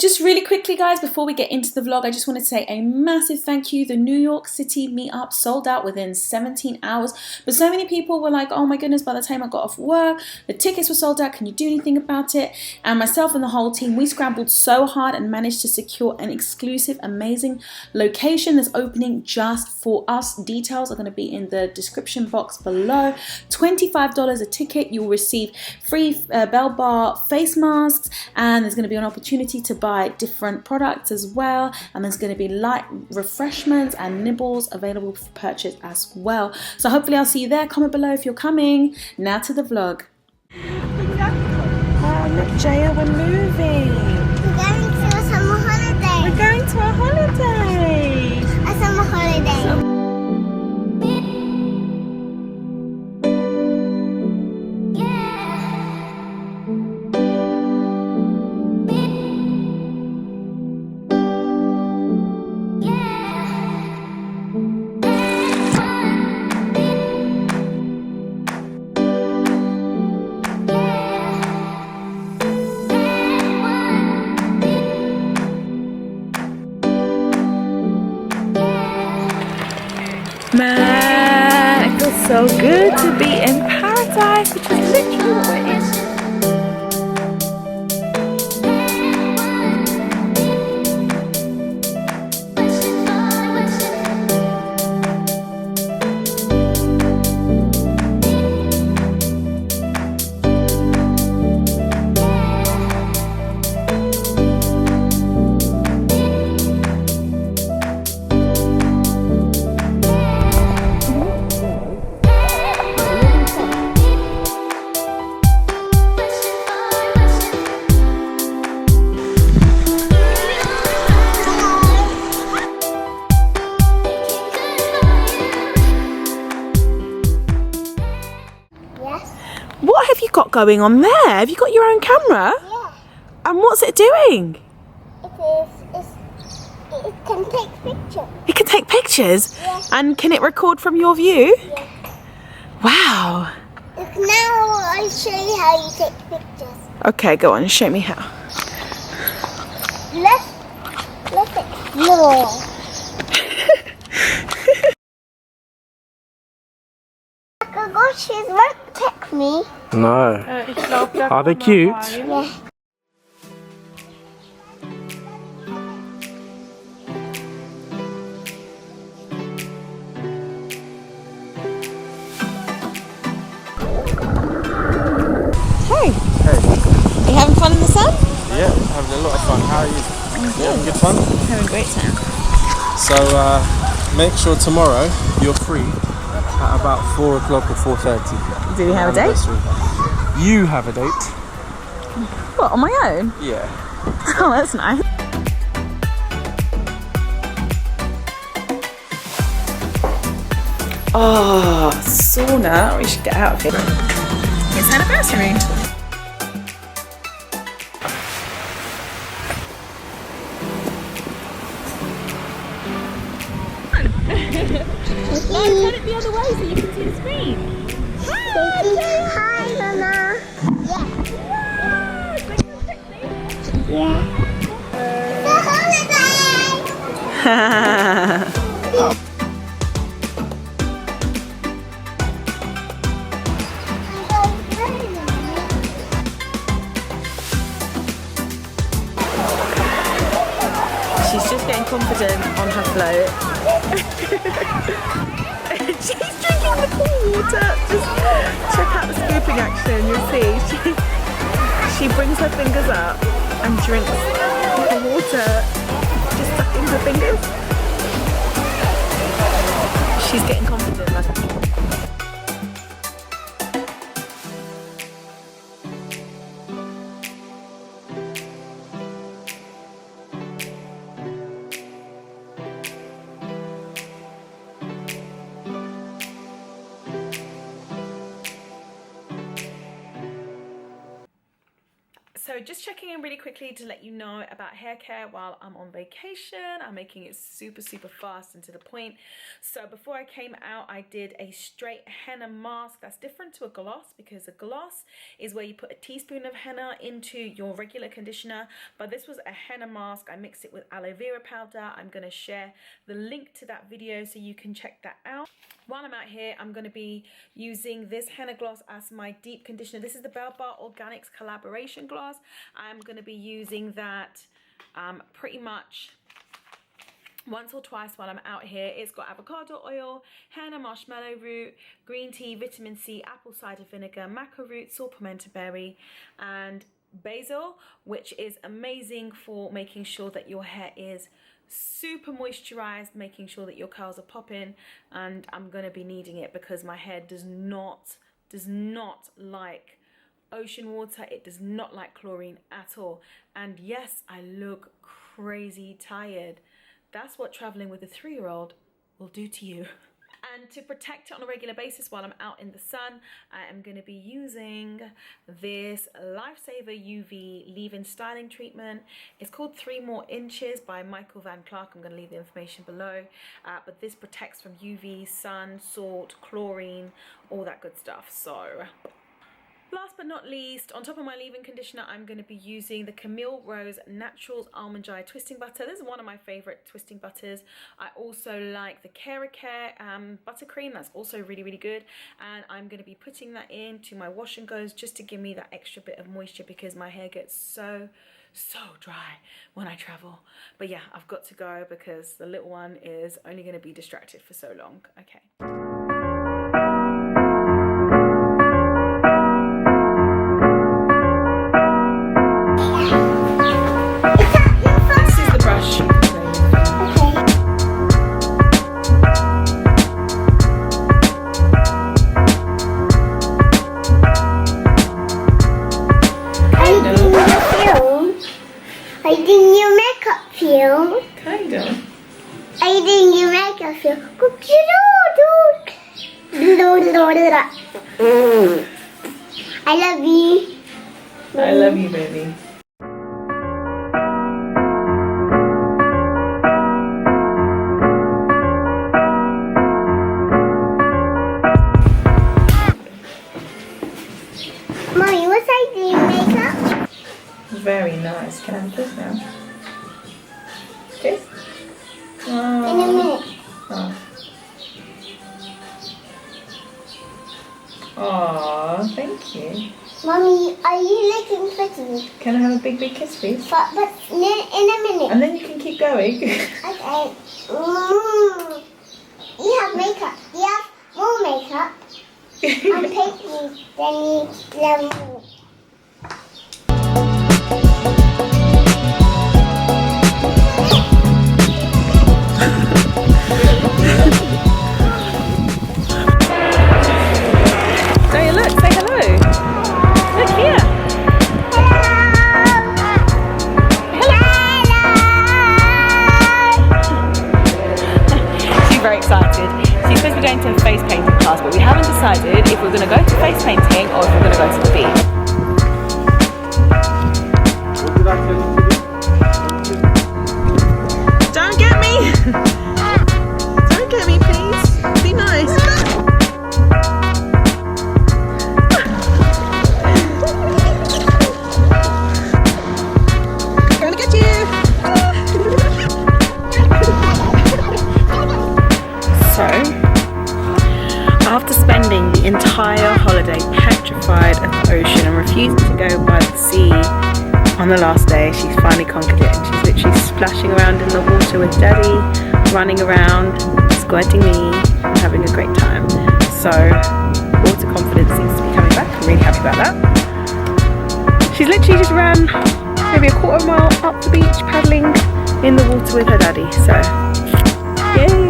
Just really quickly, guys, before we get into the vlog, I just want to say a massive thank you. The New York City meetup sold out within 17 hours. But so many people were like, oh my goodness, by the time I got off work, the tickets were sold out. Can you do anything about it? And myself and the whole team, we scrambled so hard and managed to secure an exclusive, amazing location that's opening just for us. Details are going to be in the description box below. $25 a ticket. You'll receive free Bell Bar face masks, and there's going to be an opportunity to buy different products as well, and there's going to be light refreshments and nibbles available for purchase as well. So hopefully I'll see you there. Comment below if you're coming. Now to the vlog. Oh look, Jaiyah, we're moving. We're going to a summer holiday. We're going to a holiday. A summer holiday. Man, it feels so good to be in paradise, which is literally what it is. What have you got going on there? Have you got your own camera? Yeah. And what's it doing? It can take pictures. It can take pictures? Yeah. And can it record from your view? Yeah. Wow. Look, now I'll show you how you take pictures. Okay, go on, show me how. Let's explore. Oh gosh, she's won't protect me. No. Are they cute? Yeah. Hey. Hey. Are you having fun in the sun? Yeah, having a lot of fun. How are you? You having good fun? Having a great time. So make sure tomorrow you're free at about 4 o'clock or 4:30. Do we have a date? You have a date? What, on my own? Yeah. Oh, that's nice. Oh, sauna. We should get out of here. It's anniversary. No, turn it the other way so you can see the screen. Hi, Mama. Yeah. The holiday. She's just getting confident on her float. She's drinking the pool water. Just check out the scooping action, you'll see. She brings her fingers up and drinks the water just stuck in her fingers. She's getting confident. Like So just checking in really quickly to let you know about hair care while I'm on vacation. I'm making it super fast and to the point. So before I came out, I did a straight henna mask. That's different to a gloss, because a gloss is where you put a teaspoon of henna into your regular conditioner, but this was a henna mask. I mixed it with aloe vera powder. I'm going to share the link to that video so you can check that out. While I'm out here, I'm going to be using this henna gloss as my deep conditioner. This is the Bell Bar Organics collaboration gloss. I'm going to be using that pretty much once or twice while I'm out here. It's got avocado oil, henna marshmallow root, green tea, vitamin C, apple cider vinegar, maca root, saw pimento berry, and basil, which is amazing for making sure that your hair is super moisturized, making sure that your curls are popping. And I'm going to be needing it because my hair does not like ocean water. It does not like chlorine at all. And yes, I look crazy tired. That's what traveling with a 3-year-old will do to you. And to protect it on a regular basis while I'm out in the sun, I am going to be using this Lifesaver UV leave-in styling treatment. It's called 3 More Inches by Michael Van Clarke. I'm going to leave the information below. But this protects from UV, sun, salt, chlorine, all that good stuff. So last but not least, on top of my leave-in conditioner, I'm going to be using the Camille Rose Naturals Almond Jaiyah twisting butter. This is one of my favorite twisting butters. I also like the CANARY buttercream. That's also really good. And I'm going to be putting that into my wash and goes just to give me that extra bit of moisture, because my hair gets so dry when I travel. But yeah, I've got to go because the little one is only going to be distracted for so long. Okay. I think you make up feel. Kind of. I think you make up feel. I love you. I love you, baby. Mommy, what side do you make up? Very nice. Can I have this now? This? In a minute. Oh. Aww, thank you. Mommy, are you looking pretty? Can I have a big kiss, please? But in a minute. And then you can keep going. Okay. You have makeup. You have more makeup. I'm pink than you love me. Jaiyah, look, say hello. Look here. She's very excited. She's supposed to be going to a face painting class, but we haven't decided if we're going to go to face painting or if we're going to go to the beach. Don't get me! Don't get me, please. Be nice. Gonna get you! So, after spending the entire holiday petrified at the ocean and refusing to go by the sea, on the last day she's finally conquered it, and she's literally splashing around in the water with Daddy, running around, squirting me, and having a great time. So water confidence seems to be coming back. I'm really happy about that. She's literally just ran maybe a quarter mile up the beach paddling in the water with her daddy. So yay!